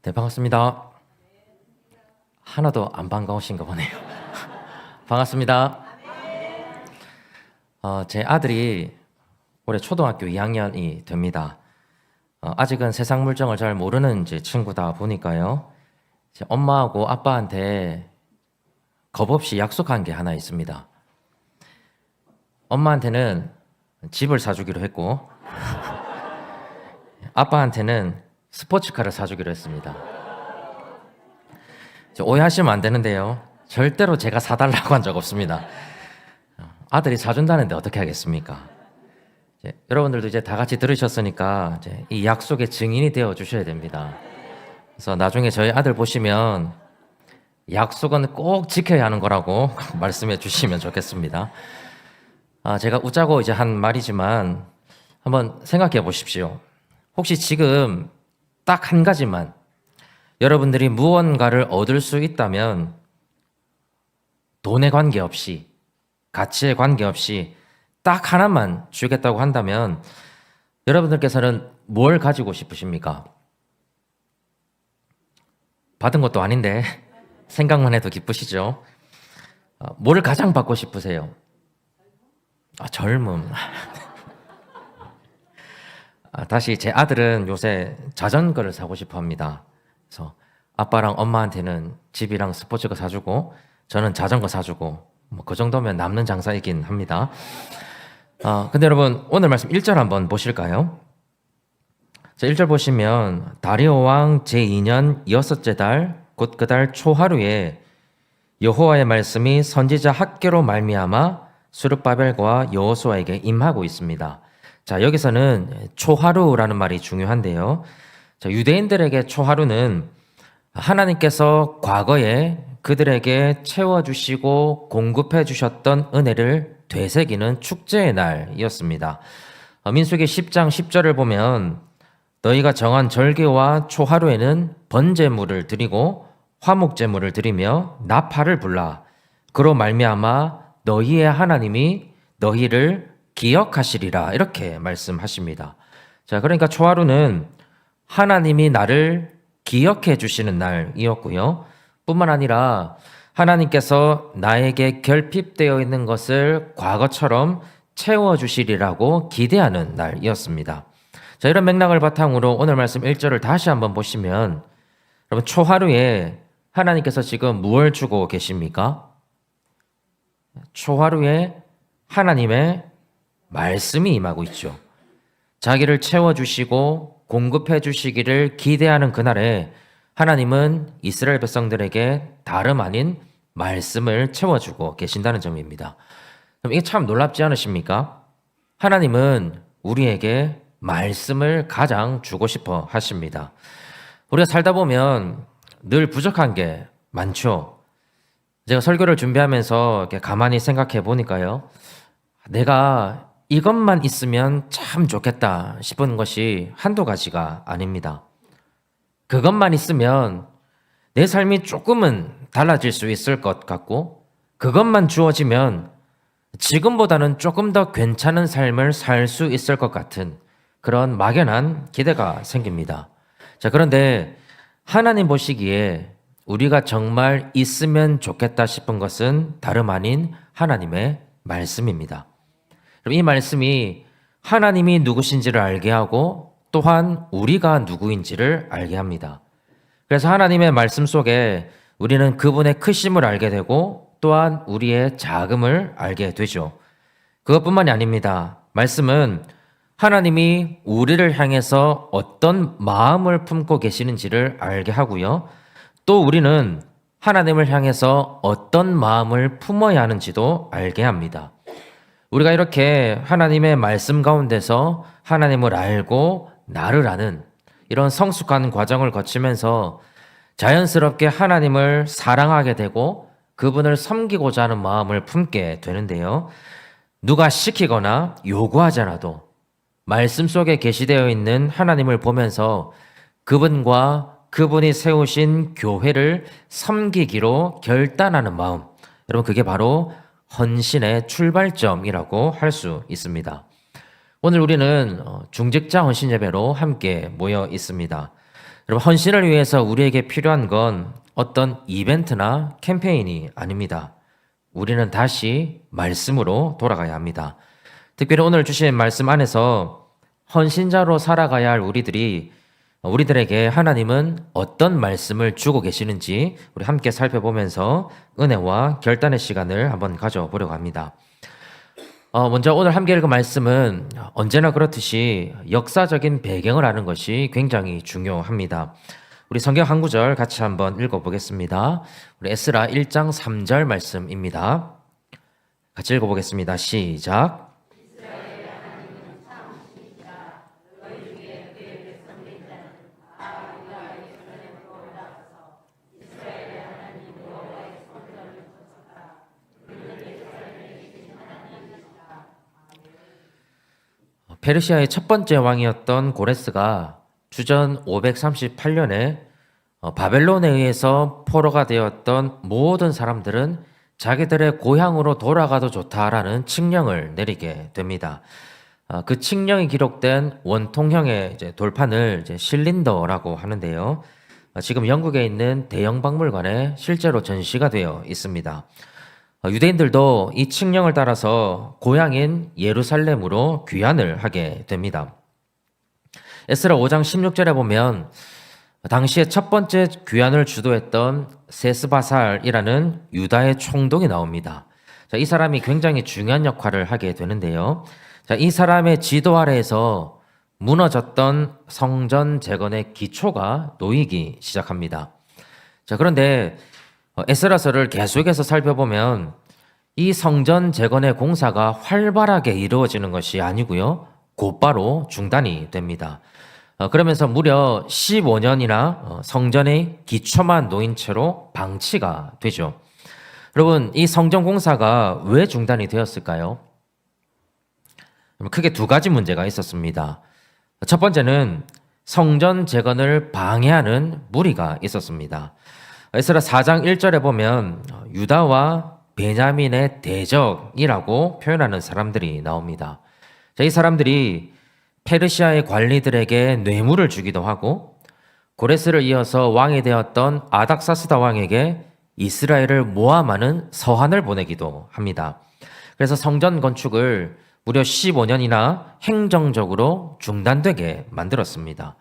네, 반갑습니다. 하나도 안 반가우신가 보네요. 반갑습니다. 제 아들이 올해 초등학교 2학년이 됩니다. 아직은 세상 물정을 잘 모르는 이제 친구다 보니까요. 이제 엄마하고 아빠한테 겁없이 약속한 게 하나 있습니다. 엄마한테는 집을 사주기로 했고 아빠한테는 스포츠카를 사주기로 했습니다. 오해하시면 안 되는데요. 절대로 제가 사달라고 한 적 없습니다. 아들이 사준다는데 어떻게 하겠습니까? 여러분들도 이제 다 같이 들으셨으니까 이제 이 약속의 증인이 되어 주셔야 됩니다. 그래서 나중에 저희 아들 보시면 약속은 꼭 지켜야 하는 거라고 말씀해 주시면 좋겠습니다. 제가 웃자고 이제 한 말이지만 한번 생각해 보십시오. 혹시 지금 딱 한 가지만 여러분들이 무언가를 얻을 수 있다면 돈에 관계없이 가치에 관계없이 딱 하나만 주겠다고 한다면 여러분들께서는 뭘 가지고 싶으십니까? 받은 것도 아닌데 생각만 해도 기쁘시죠? 뭘 가장 받고 싶으세요? 젊음. 다시 제 아들은 요새 자전거를 사고 싶어 합니다. 그래서 아빠랑 엄마한테는 집이랑 스포츠카 사주고 저는 자전거 사주고 뭐 그 정도면 남는 장사이긴 합니다. 근데 여러분 오늘 말씀 1절 한번 보실까요? 자, 1절 보시면 다리오 왕 제2년 여섯째 달 곧 그 달 초하루에 여호와의 말씀이 선지자 학개로 말미암아 스룹바벨과 여호수아에게 임하고 있습니다. 자, 여기서는 초하루라는 말이 중요한데요. 자, 유대인들에게 초하루는 하나님께서 과거에 그들에게 채워주시고 공급해 주셨던 은혜를 되새기는 축제의 날이었습니다. 민수기 10장 10절을 보면 너희가 정한 절기와 초하루에는 번제물을 드리고 화목제물을 드리며 나팔을 불라 그로 말미암아 너희의 하나님이 너희를 기억하시리라 이렇게 말씀하십니다. 자, 그러니까 초하루는 하나님이 나를 기억해 주시는 날이었고요. 뿐만 아니라 하나님께서 나에게 결핍되어 있는 것을 과거처럼 채워주시리라고 기대하는 날이었습니다. 자, 이런 맥락을 바탕으로 오늘 말씀 1절을 다시 한번 보시면 여러분 초하루에 하나님께서 지금 무엇을 주고 계십니까? 초하루에 하나님의 말씀이 임하고 있죠. 자기를 채워주시고 공급해 주시기를 기대하는 그날에 하나님은 이스라엘 백성들에게 다름 아닌 말씀을 채워주고 계신다는 점입니다. 그럼 이게 참 놀랍지 않으십니까? 하나님은 우리에게 말씀을 가장 주고 싶어 하십니다. 우리가 살다 보면 늘 부족한 게 많죠. 제가 설교를 준비하면서 이렇게 가만히 생각해 보니까요. 내가 이것만 있으면 참 좋겠다 싶은 것이 한두 가지가 아닙니다. 그것만 있으면 내 삶이 조금은 달라질 수 있을 것 같고 그것만 주어지면 지금보다는 조금 더 괜찮은 삶을 살 수 있을 것 같은 그런 막연한 기대가 생깁니다. 자, 그런데 하나님 보시기에 우리가 정말 있으면 좋겠다 싶은 것은 다름 아닌 하나님의 말씀입니다. 이 말씀이 하나님이 누구신지를 알게 하고 또한 우리가 누구인지를 알게 합니다. 그래서 하나님의 말씀 속에 우리는 그분의 크심을 알게 되고 또한 우리의 작음을 알게 되죠. 그것뿐만이 아닙니다. 말씀은 하나님이 우리를 향해서 어떤 마음을 품고 계시는지를 알게 하고요. 또 우리는 하나님을 향해서 어떤 마음을 품어야 하는지도 알게 합니다. 우리가 이렇게 하나님의 말씀 가운데서 하나님을 알고 나를 아는 이런 성숙한 과정을 거치면서 자연스럽게 하나님을 사랑하게 되고 그분을 섬기고자 하는 마음을 품게 되는데요. 누가 시키거나 요구하지 않아도 말씀 속에 계시되어 있는 하나님을 보면서 그분과 그분이 세우신 교회를 섬기기로 결단하는 마음, 여러분 그게 바로 헌신의 출발점이라고 할 수 있습니다. 오늘 우리는 중직자 헌신 예배로 함께 모여 있습니다. 여러분, 헌신을 위해서 우리에게 필요한 건 어떤 이벤트나 캠페인이 아닙니다. 우리는 다시 말씀으로 돌아가야 합니다. 특별히 오늘 주신 말씀 안에서 헌신자로 살아가야 할 우리들에게 하나님은 어떤 말씀을 주고 계시는지 우리 함께 살펴보면서 은혜와 결단의 시간을 한번 가져보려고 합니다. 먼저 오늘 함께 읽은 말씀은 언제나 그렇듯이 역사적인 배경을 아는 것이 굉장히 중요합니다. 우리 성경 한 구절 같이 한번 읽어보겠습니다. 우리 에스라 1장 3절 말씀입니다. 같이 읽어보겠습니다. 시작. 페르시아의 첫 번째 왕이었던 고레스가 주전 538년에 바벨론에 의해서 포로가 되었던 모든 사람들은 자기들의 고향으로 돌아가도 좋다라는 칙령을 내리게 됩니다. 그 칙령이 기록된 원통형의 돌판을 실린더라고 하는데요. 지금 영국에 있는 대형 박물관에 실제로 전시가 되어 있습니다. 유대인들도 이 칙령을 따라서 고향인 예루살렘으로 귀환을 하게 됩니다. 에스라 5장 16절에 보면 당시에 첫 번째 귀환을 주도했던 세스바살이라는 유다의 총독이 나옵니다. 이 사람이 굉장히 중요한 역할을 하게 되는데요. 이 사람의 지도 아래에서 무너졌던 성전 재건의 기초가 놓이기 시작합니다. 그런데 에스라서를 계속해서 살펴보면 이 성전 재건의 공사가 활발하게 이루어지는 것이 아니고요. 곧바로 중단이 됩니다. 그러면서 무려 15년이나 성전의 기초만 놓인 채로 방치가 되죠. 여러분, 이 성전 공사가 왜 중단이 되었을까요? 크게 두 가지 문제가 있었습니다. 첫 번째는 성전 재건을 방해하는 무리가 있었습니다. 에스라 4장 1절에 보면 유다와 베냐민의 대적이라고 표현하는 사람들이 나옵니다. 이 사람들이 페르시아의 관리들에게 뇌물을 주기도 하고 고레스를 이어서 왕이 되었던 아닥사스다 왕에게 이스라엘을 모함하는 서한을 보내기도 합니다. 그래서 성전 건축을 무려 15년이나 행정적으로 중단되게 만들었습니다.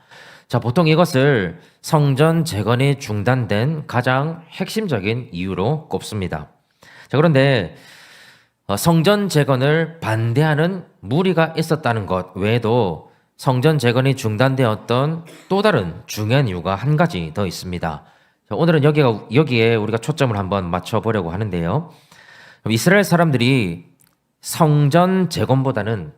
보통 이것을 성전 재건이 중단된 가장 핵심적인 이유로 꼽습니다. 그런데 성전 재건을 반대하는 무리가 있었다는 것 외에도 성전 재건이 중단되었던 또 다른 중요한 이유가 한 가지 더 있습니다. 오늘은 여기에 우리가 초점을 한번 맞춰보려고 하는데요. 이스라엘 사람들이 성전 재건보다는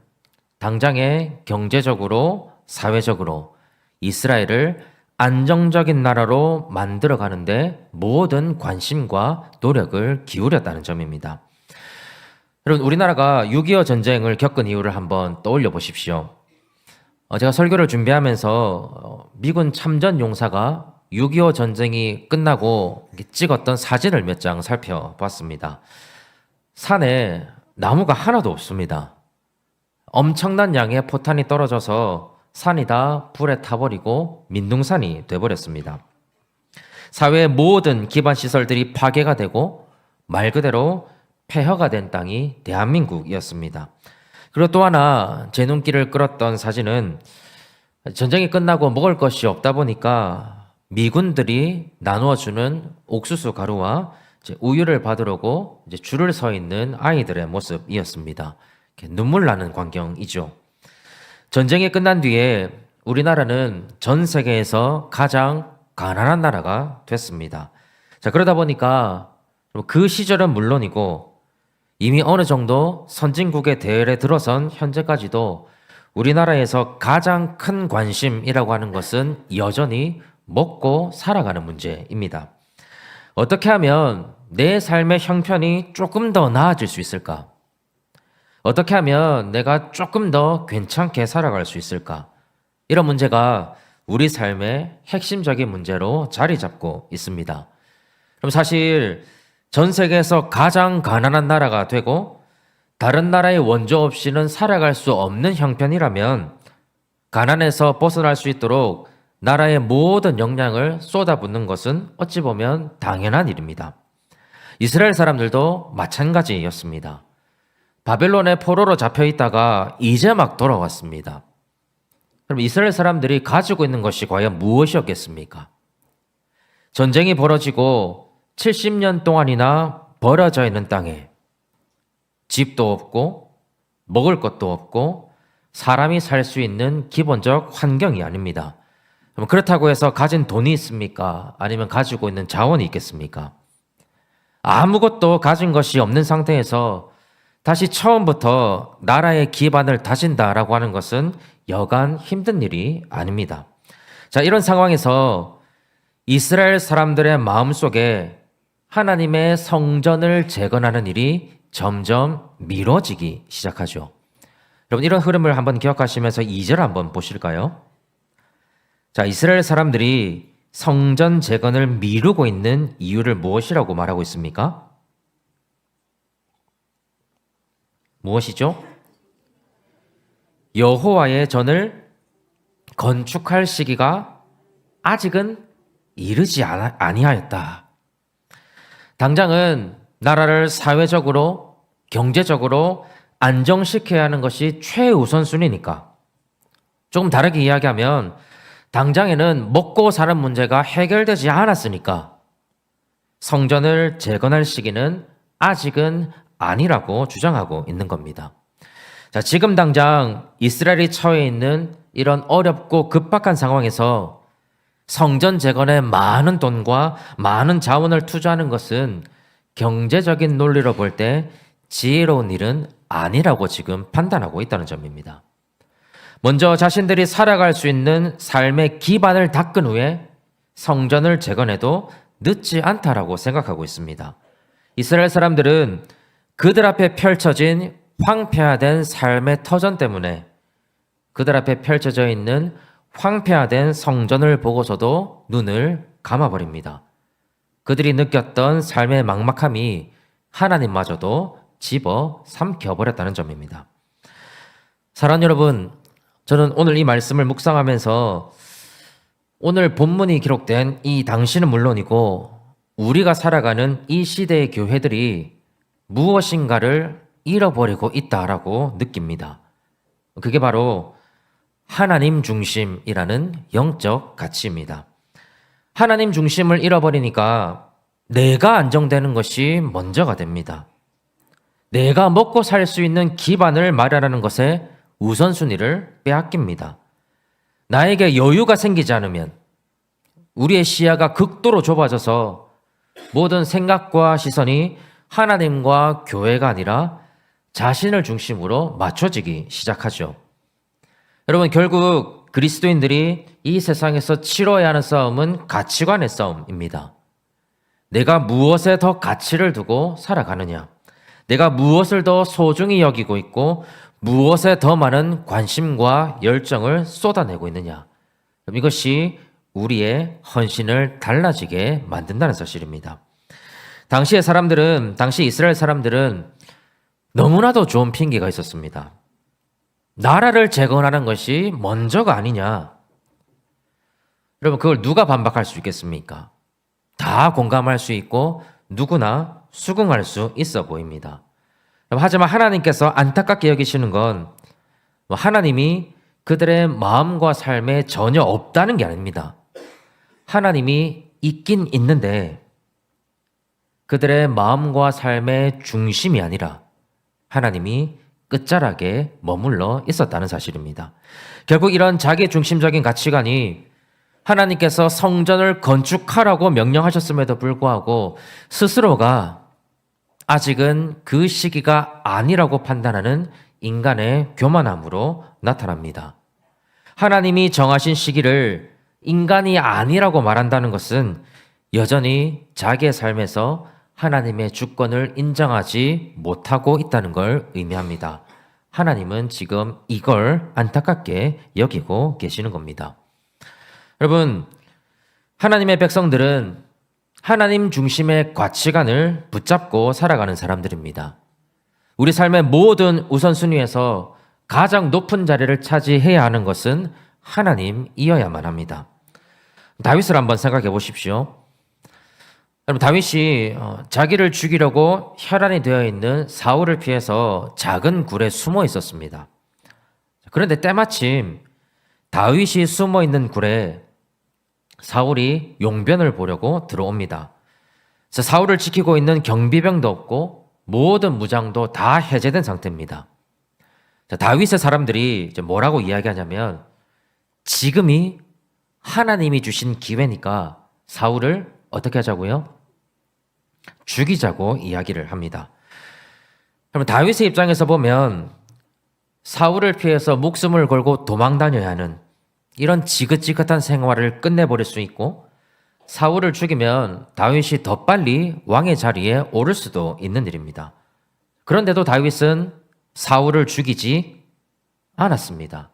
당장의 경제적으로, 사회적으로 이스라엘을 안정적인 나라로 만들어 가는데 모든 관심과 노력을 기울였다는 점입니다. 여러분, 우리나라가 6.25 전쟁을 겪은 이유를 한번 떠올려 보십시오. 제가 설교를 준비하면서 미군 참전 용사가 6.25 전쟁이 끝나고 찍었던 사진을 몇 장 살펴봤습니다. 산에 나무가 하나도 없습니다. 엄청난 양의 포탄이 떨어져서 산이 다 불에 타버리고 민둥산이 돼버렸습니다. 사회의 모든 기반 시설들이 파괴가 되고 말 그대로 폐허가 된 땅이 대한민국이었습니다. 그리고 또 하나 제 눈길을 끌었던 사진은 전쟁이 끝나고 먹을 것이 없다 보니까 미군들이 나누어주는 옥수수 가루와 우유를 받으려고 줄을 서 있는 아이들의 모습이었습니다. 눈물 나는 광경이죠. 전쟁이 끝난 뒤에 우리나라는 전 세계에서 가장 가난한 나라가 됐습니다. 그러다 보니까 그 시절은 물론이고 이미 어느 정도 선진국의 대열에 들어선 현재까지도 우리나라에서 가장 큰 관심이라고 하는 것은 여전히 먹고 살아가는 문제입니다. 어떻게 하면 내 삶의 형편이 조금 더 나아질 수 있을까? 어떻게 하면 내가 조금 더 괜찮게 살아갈 수 있을까? 이런 문제가 우리 삶의 핵심적인 문제로 자리 잡고 있습니다. 그럼 사실 전 세계에서 가장 가난한 나라가 되고 다른 나라의 원조 없이는 살아갈 수 없는 형편이라면 가난에서 벗어날 수 있도록 나라의 모든 역량을 쏟아붓는 것은 어찌 보면 당연한 일입니다. 이스라엘 사람들도 마찬가지였습니다. 바벨론의 포로로 잡혀 있다가 이제 막 돌아왔습니다. 그럼 이스라엘 사람들이 가지고 있는 것이 과연 무엇이었겠습니까? 전쟁이 벌어지고 70년 동안이나 버려져 있는 땅에 집도 없고 먹을 것도 없고 사람이 살 수 있는 기본적 환경이 아닙니다. 그럼 그렇다고 해서 가진 돈이 있습니까? 아니면 가지고 있는 자원이 있겠습니까? 아무것도 가진 것이 없는 상태에서 다시 처음부터 나라의 기반을 다진다라고 하는 것은 여간 힘든 일이 아닙니다. 자, 이런 상황에서 이스라엘 사람들의 마음속에 하나님의 성전을 재건하는 일이 점점 미뤄지기 시작하죠. 여러분, 이런 흐름을 한번 기억하시면서 2절 한번 보실까요? 자, 이스라엘 사람들이 성전 재건을 미루고 있는 이유를 무엇이라고 말하고 있습니까? 무엇이죠? 여호와의 전을 건축할 시기가 아직은 이르지 아니하였다. 당장은 나라를 사회적으로, 경제적으로 안정시켜야 하는 것이 최우선순위니까. 조금 다르게 이야기하면 당장에는 먹고 사는 문제가 해결되지 않았으니까 성전을 재건할 시기는 아직은 아니라고 주장하고 있는 겁니다. 자, 지금 당장 이스라엘이 처해 있는 이런 어렵고 급박한 상황에서 성전 재건에 많은 돈과 많은 자원을 투자하는 것은 경제적인 논리로 볼 때 지혜로운 일은 아니라고 지금 판단하고 있다는 점입니다. 먼저 자신들이 살아갈 수 있는 삶의 기반을 닦은 후에 성전을 재건해도 늦지 않다라고 생각하고 있습니다. 이스라엘 사람들은 그들 앞에 펼쳐진 황폐화된 삶의 터전 때문에 그들 앞에 펼쳐져 있는 황폐화된 성전을 보고서도 눈을 감아버립니다. 그들이 느꼈던 삶의 막막함이 하나님마저도 집어 삼켜버렸다는 점입니다. 사랑하는 여러분, 저는 오늘 이 말씀을 묵상하면서 오늘 본문이 기록된 이 당시는 물론이고 우리가 살아가는 이 시대의 교회들이 무엇인가를 잃어버리고 있다라고 느낍니다. 그게 바로 하나님 중심이라는 영적 가치입니다. 하나님 중심을 잃어버리니까 내가 안정되는 것이 먼저가 됩니다. 내가 먹고 살 수 있는 기반을 마련하는 것에 우선순위를 빼앗깁니다. 나에게 여유가 생기지 않으면 우리의 시야가 극도로 좁아져서 모든 생각과 시선이 하나님과 교회가 아니라 자신을 중심으로 맞춰지기 시작하죠. 여러분, 결국 그리스도인들이 이 세상에서 치러야 하는 싸움은 가치관의 싸움입니다. 내가 무엇에 더 가치를 두고 살아가느냐, 내가 무엇을 더 소중히 여기고 있고 무엇에 더 많은 관심과 열정을 쏟아내고 있느냐, 이것이 우리의 헌신을 달라지게 만든다는 사실입니다. 당시 이스라엘 사람들은 너무나도 좋은 핑계가 있었습니다. 나라를 재건하는 것이 먼저가 아니냐. 여러분, 그걸 누가 반박할 수 있겠습니까? 다 공감할 수 있고 누구나 수긍할 수 있어 보입니다. 하지만 하나님께서 안타깝게 여기시는 건 하나님이 그들의 마음과 삶에 전혀 없다는 게 아닙니다. 하나님이 있긴 있는데 그들의 마음과 삶의 중심이 아니라 하나님이 끝자락에 머물러 있었다는 사실입니다. 결국 이런 자기 중심적인 가치관이 하나님께서 성전을 건축하라고 명령하셨음에도 불구하고 스스로가 아직은 그 시기가 아니라고 판단하는 인간의 교만함으로 나타납니다. 하나님이 정하신 시기를 인간이 아니라고 말한다는 것은 여전히 자기의 삶에서 하나님의 주권을 인정하지 못하고 있다는 걸 의미합니다. 하나님은 지금 이걸 안타깝게 여기고 계시는 겁니다. 여러분, 하나님의 백성들은 하나님 중심의 가치관을 붙잡고 살아가는 사람들입니다. 우리 삶의 모든 우선순위에서 가장 높은 자리를 차지해야 하는 것은 하나님이어야만 합니다. 다윗을 한번 생각해 보십시오. 여러분, 다윗이 자기를 죽이려고 혈안이 되어 있는 사울을 피해서 작은 굴에 숨어 있었습니다. 그런데 때마침 다윗이 숨어 있는 굴에 사울이 용변을 보려고 들어옵니다. 그래서 사울을 지키고 있는 경비병도 없고 모든 무장도 다 해제된 상태입니다. 자, 다윗의 사람들이 이제 뭐라고 이야기하냐면 지금이 하나님이 주신 기회니까 사울을 어떻게 하자고요? 죽이자고 이야기를 합니다. 그러면 다윗의 입장에서 보면 사울을 피해서 목숨을 걸고 도망 다녀야 하는 이런 지긋지긋한 생활을 끝내버릴 수 있고, 사울을 죽이면 다윗이 더 빨리 왕의 자리에 오를 수도 있는 일입니다. 그런데도 다윗은 사울을 죽이지 않았습니다.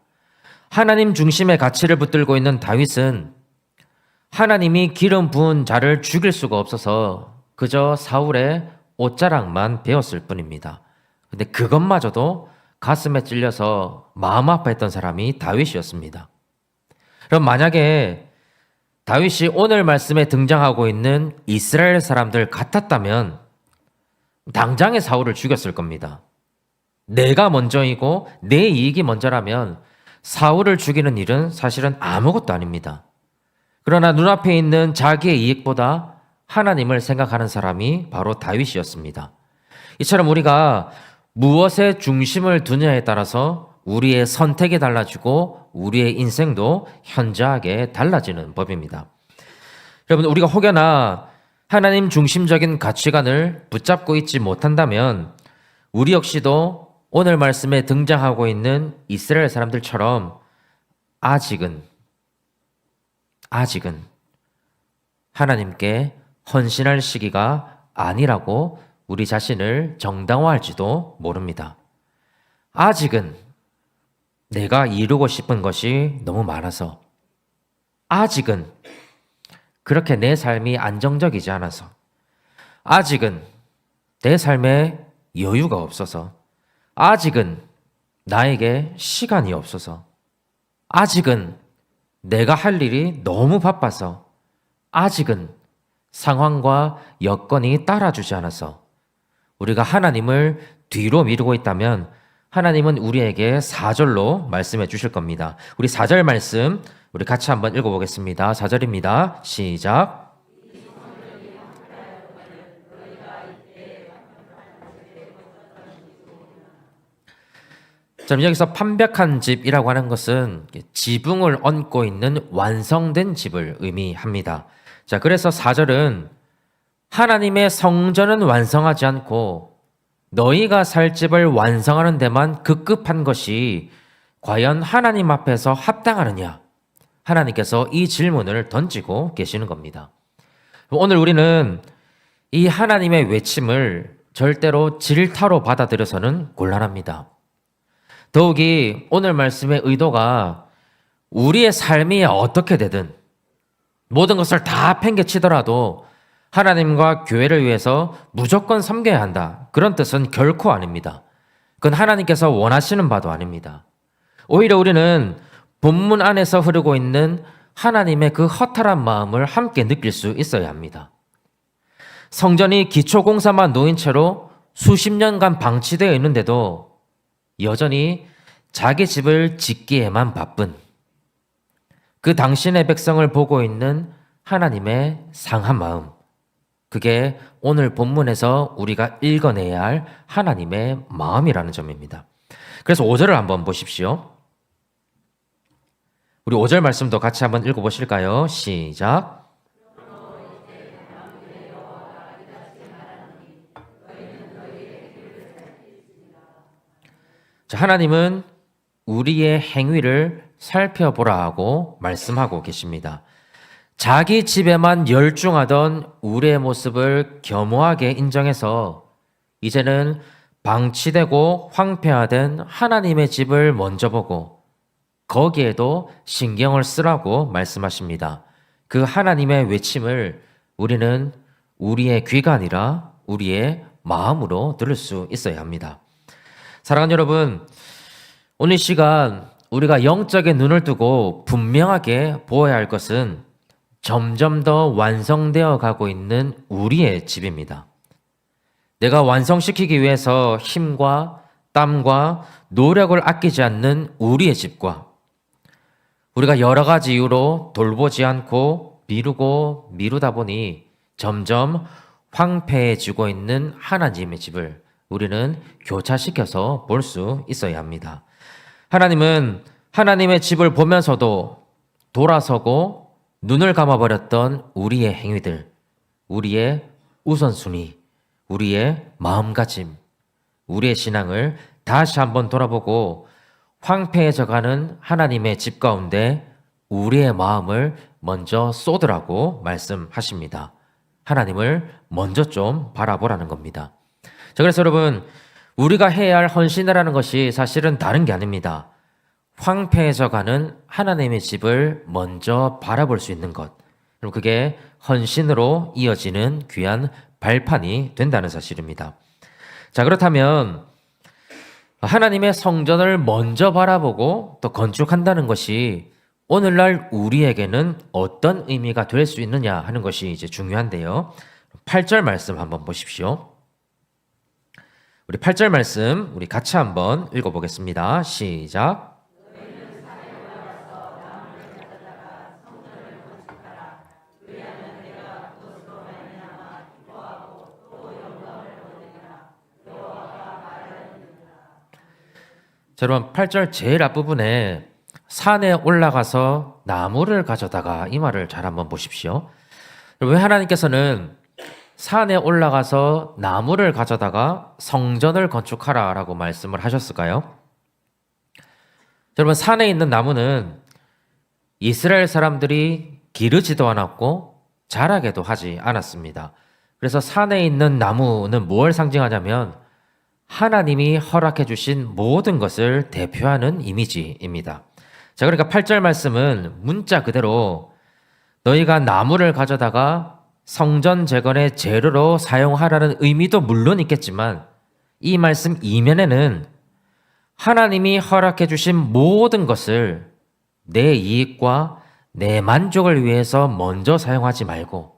하나님 중심의 가치를 붙들고 있는 다윗은 하나님이 기름 부은 자를 죽일 수가 없어서 그저 사울의 옷자락만 베었을 뿐입니다. 근데 그것마저도 가슴에 찔려서 마음 아파했던 사람이 다윗이었습니다. 그럼 만약에 다윗이 오늘 말씀에 등장하고 있는 이스라엘 사람들 같았다면 당장에 사울을 죽였을 겁니다. 내가 먼저이고 내 이익이 먼저라면 사울을 죽이는 일은 사실은 아무것도 아닙니다. 그러나 눈앞에 있는 자기의 이익보다 하나님을 생각하는 사람이 바로 다윗이었습니다. 이처럼 우리가 무엇에 중심을 두냐에 따라서 우리의 선택이 달라지고 우리의 인생도 현저하게 달라지는 법입니다. 여러분, 우리가 혹여나 하나님 중심적인 가치관을 붙잡고 있지 못한다면 우리 역시도 오늘 말씀에 등장하고 있는 이스라엘 사람들처럼 아직은 하나님께 헌신할 시기가 아니라고 우리 자신을 정당화할지도 모릅니다. 아직은 내가 이루고 싶은 것이 너무 많아서, 아직은 그렇게 내 삶이 안정적이지 않아서, 아직은 내 삶에 여유가 없어서, 아직은 나에게 시간이 없어서, 아직은 내가 할 일이 너무 바빠서, 아직은 상황과 여건이 따라주지 않아서 우리가 하나님을 뒤로 미루고 있다면 하나님은 우리에게 4절로 말씀해 주실 겁니다. 우리 4절 말씀 우리 같이 한번 읽어보겠습니다. 4절입니다. 시작. 자, 여기서 판벽한 집이라고 하는 것은 지붕을 얹고 있는 완성된 집을 의미합니다. 자, 그래서 4절은 하나님의 성전은 완성하지 않고 너희가 살 집을 완성하는 데만 급급한 것이 과연 하나님 앞에서 합당하느냐? 하나님께서 이 질문을 던지고 계시는 겁니다. 오늘 우리는 이 하나님의 외침을 절대로 질타로 받아들여서는 곤란합니다. 더욱이 오늘 말씀의 의도가 우리의 삶이 어떻게 되든 모든 것을 다 팽개치더라도 하나님과 교회를 위해서 무조건 섬겨야 한다, 그런 뜻은 결코 아닙니다. 그건 하나님께서 원하시는 바도 아닙니다. 오히려 우리는 본문 안에서 흐르고 있는 하나님의 그 허탈한 마음을 함께 느낄 수 있어야 합니다. 성전이 기초공사만 놓인 채로 수십 년간 방치되어 있는데도 여전히 자기 집을 짓기에만 바쁜 그 당신의 백성을 보고 있는 하나님의 상한 마음, 그게 오늘 본문에서 우리가 읽어내야 할 하나님의 마음이라는 점입니다. 그래서 5절을 한번 보십시오. 우리 5절 말씀도 같이 한번 읽어보실까요? 시작. 자, 하나님은 우리의 행위를 살펴보라 하고 말씀하고 계십니다. 자기 집에만 열중하던 우리의 모습을 겸허하게 인정해서 이제는 방치되고 황폐화된 하나님의 집을 먼저 보고 거기에도 신경을 쓰라고 말씀하십니다. 그 하나님의 외침을 우리는 우리의 귀가 아니라 우리의 마음으로 들을 수 있어야 합니다. 사랑하는 여러분, 오늘 시간 우리가 영적인 눈을 뜨고 분명하게 보아야 할 것은 점점 더 완성되어 가고 있는 우리의 집입니다. 내가 완성시키기 위해서 힘과 땀과 노력을 아끼지 않는 우리의 집과 우리가 여러 가지 이유로 돌보지 않고 미루고 미루다 보니 점점 황폐해지고 있는 하나님의 집을 우리는 교차시켜서 볼 수 있어야 합니다. 하나님은 하나님의 집을 보면서도 돌아서고 눈을 감아버렸던 우리의 행위들, 우리의 우선순위, 우리의 마음가짐, 우리의 신앙을 다시 한번 돌아보고 황폐해져가는 하나님의 집 가운데 우리의 마음을 먼저 쏟으라고 말씀하십니다. 하나님을 먼저 좀 바라보라는 겁니다. 자, 그래서 여러분, 우리가 해야 할 헌신이라는 것이 사실은 다른 게 아닙니다. 황폐해져가는 하나님의 집을 먼저 바라볼 수 있는 것, 그리고 그게 헌신으로 이어지는 귀한 발판이 된다는 사실입니다. 자, 그렇다면 하나님의 성전을 먼저 바라보고 또 건축한다는 것이 오늘날 우리에게는 어떤 의미가 될 수 있느냐 하는 것이 이제 중요한데요. 8절 말씀 한번 보십시오. 우리 8절 말씀 우리 같이 한번 읽어보겠습니다. 시작. 자, 여러분 8절 제일 앞부분에 산에 올라가서 나무를 가져다가 이 말을 잘 한번 보십시오. 왜 하나님께서는 산에 올라가서 나무를 가져다가 성전을 건축하라라고 말씀을 하셨을까요? 여러분 산에 있는 나무는 이스라엘 사람들이 기르지도 않았고 자라게도 하지 않았습니다. 그래서 산에 있는 나무는 뭘 상징하냐면 하나님이 허락해 주신 모든 것을 대표하는 이미지입니다. 자, 그러니까 8절 말씀은 문자 그대로 너희가 나무를 가져다가 성전 재건의 재료로 사용하라는 의미도 물론 있겠지만 이 말씀 이면에는 하나님이 허락해 주신 모든 것을 내 이익과 내 만족을 위해서 먼저 사용하지 말고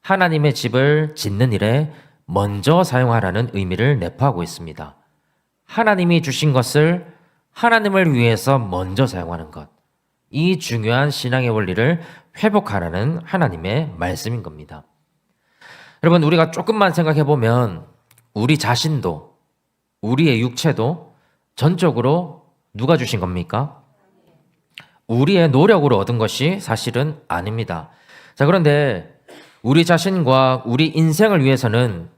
하나님의 집을 짓는 일에 먼저 사용하라는 의미를 내포하고 있습니다. 하나님이 주신 것을 하나님을 위해서 먼저 사용하는 것, 이 중요한 신앙의 원리를 회복하라는 하나님의 말씀인 겁니다. 여러분, 우리가 조금만 생각해 보면 우리 자신도 우리의 육체도 전적으로 누가 주신 겁니까? 우리의 노력으로 얻은 것이 사실은 아닙니다. 자, 그런데 우리 자신과 우리 인생을 위해서는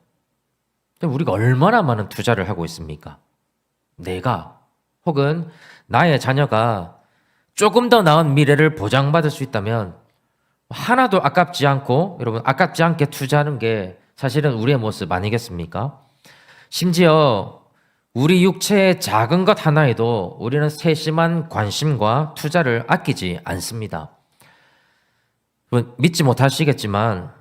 우리가 얼마나 많은 투자를 하고 있습니까? 내가 혹은 나의 자녀가 조금 더 나은 미래를 보장받을 수 있다면 하나도 아깝지 않고, 여러분 아깝지 않게 투자하는 게 사실은 우리의 모습 아니겠습니까? 심지어 우리 육체의 작은 것 하나에도 우리는 세심한 관심과 투자를 아끼지 않습니다. 믿지 못하시겠지만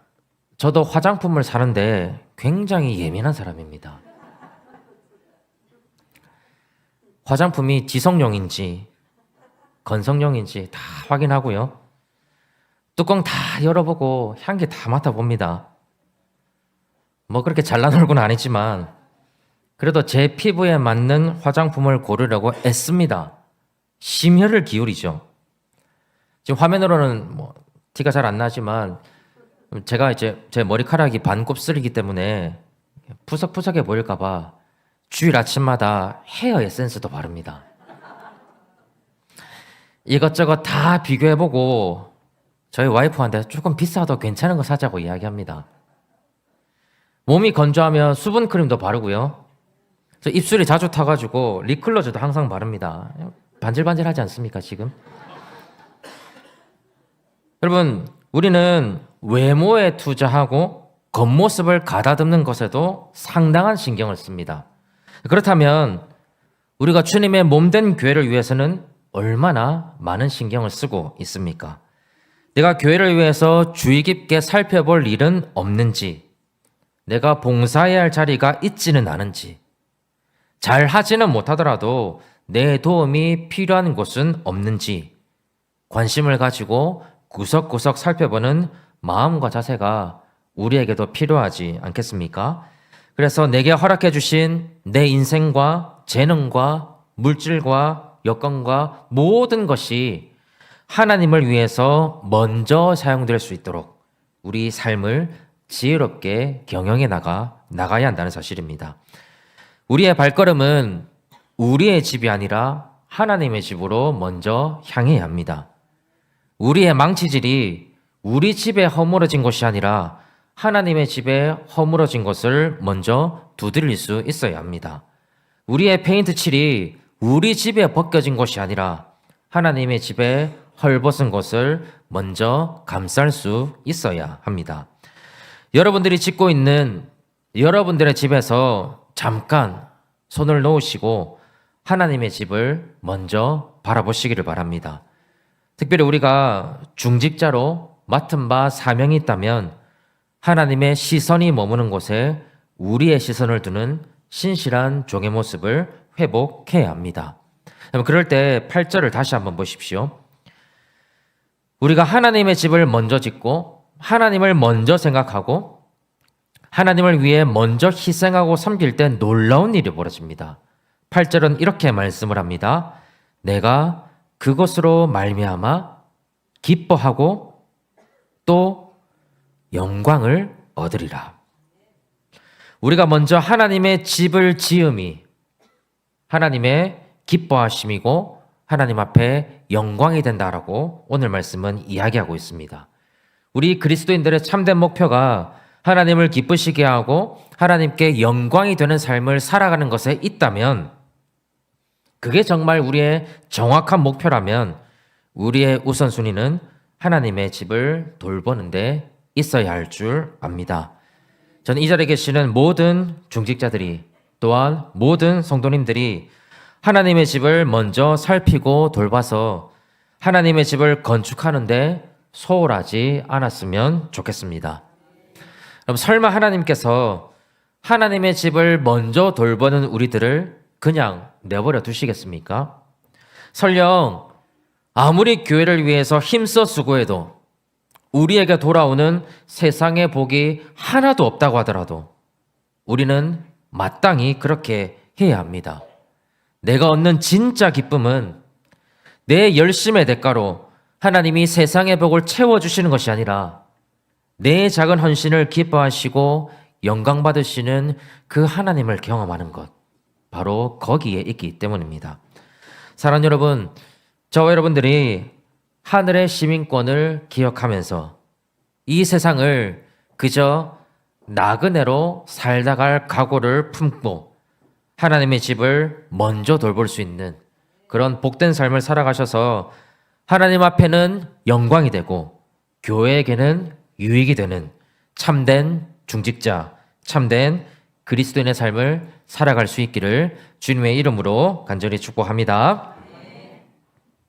저도 화장품을 사는데 굉장히 예민한 사람입니다. 화장품이 지성용인지 건성용인지 다 확인하고요. 뚜껑 다 열어보고 향기 다 맡아봅니다. 뭐 그렇게 잘난 얼굴은 아니지만 그래도 제 피부에 맞는 화장품을 고르려고 애씁니다. 심혈을 기울이죠. 지금 화면으로는 뭐 티가 잘 안 나지만 제가 이제 제 머리카락이 반곱슬이기 때문에 푸석푸석해 보일까봐 주일 아침마다 헤어 에센스도 바릅니다. 이것저것 다 비교해보고 저희 와이프한테 조금 비싸도 괜찮은 거 사자고 이야기합니다. 몸이 건조하면 수분 크림도 바르고요. 저 입술이 자주 타가지고 립글로즈도 항상 바릅니다. 반질반질하지 않습니까 지금? 여러분, 우리는 외모에 투자하고 겉모습을 가다듬는 것에도 상당한 신경을 씁니다. 그렇다면 우리가 주님의 몸된 교회를 위해서는 얼마나 많은 신경을 쓰고 있습니까? 내가 교회를 위해서 주의 깊게 살펴볼 일은 없는지, 내가 봉사해야 할 자리가 있지는 않은지, 잘 하지는 못하더라도 내 도움이 필요한 곳은 없는지 관심을 가지고 구석구석 살펴보는 마음과 자세가 우리에게도 필요하지 않겠습니까? 그래서 내게 허락해 주신 내 인생과 재능과 물질과 여건과 모든 것이 하나님을 위해서 먼저 사용될 수 있도록 우리 삶을 지혜롭게 경영해 나가야 한다는 사실입니다. 우리의 발걸음은 우리의 집이 아니라 하나님의 집으로 먼저 향해야 합니다. 우리의 망치질이 우리 집에 허물어진 것이 아니라 하나님의 집에 허물어진 것을 먼저 두드릴 수 있어야 합니다. 우리의 페인트 칠이 우리 집에 벗겨진 것이 아니라 하나님의 집에 헐벗은 것을 먼저 감쌀 수 있어야 합니다. 여러분들이 짓고 있는 여러분들의 집에서 잠깐 손을 놓으시고 하나님의 집을 먼저 바라보시기를 바랍니다. 특별히 우리가 중직자로 맡은 바 사명이 있다면 하나님의 시선이 머무는 곳에 우리의 시선을 두는 신실한 종의 모습을 회복해야 합니다. 그럴 때 8절을 다시 한번 보십시오. 우리가 하나님의 집을 먼저 짓고 하나님을 먼저 생각하고 하나님을 위해 먼저 희생하고 섬길 때 놀라운 일이 벌어집니다. 8절은 이렇게 말씀을 합니다. 내가 그것으로 말미암아 기뻐하고 또 영광을 얻으리라. 우리가 먼저 하나님의 집을 지음이 하나님의 기뻐하심이고 하나님 앞에 영광이 된다라고 오늘 말씀은 이야기하고 있습니다. 우리 그리스도인들의 참된 목표가 하나님을 기쁘시게 하고 하나님께 영광이 되는 삶을 살아가는 것에 있다면, 그게 정말 우리의 정확한 목표라면 우리의 우선순위는 하나님의 집을 돌보는 데 있어야 할 줄 압니다. 저는 이 자리에 계시는 모든 중직자들이 또한 모든 성도님들이 하나님의 집을 먼저 살피고 돌봐서 하나님의 집을 건축하는데 소홀하지 않았으면 좋겠습니다. 그럼 설마 하나님께서 하나님의 집을 먼저 돌보는 우리들을 그냥 내버려 두시겠습니까? 설령 아무리 교회를 위해서 힘써 수고해도 우리에게 돌아오는 세상의 복이 하나도 없다고 하더라도 우리는 마땅히 그렇게 해야 합니다. 내가 얻는 진짜 기쁨은 내 열심의 대가로 하나님이 세상의 복을 채워주시는 것이 아니라 내 작은 헌신을 기뻐하시고 영광 받으시는 그 하나님을 경험하는 것, 바로 거기에 있기 때문입니다. 사랑하는 여러분, 저와 여러분들이 하늘의 시민권을 기억하면서 이 세상을 그저 나그네로 살다 갈 각오를 품고 하나님의 집을 먼저 돌볼 수 있는 그런 복된 삶을 살아가셔서 하나님 앞에는 영광이 되고 교회에게는 유익이 되는 참된 중직자, 참된 그리스도인의 삶을 살아갈 수 있기를 주님의 이름으로 간절히 축복합니다.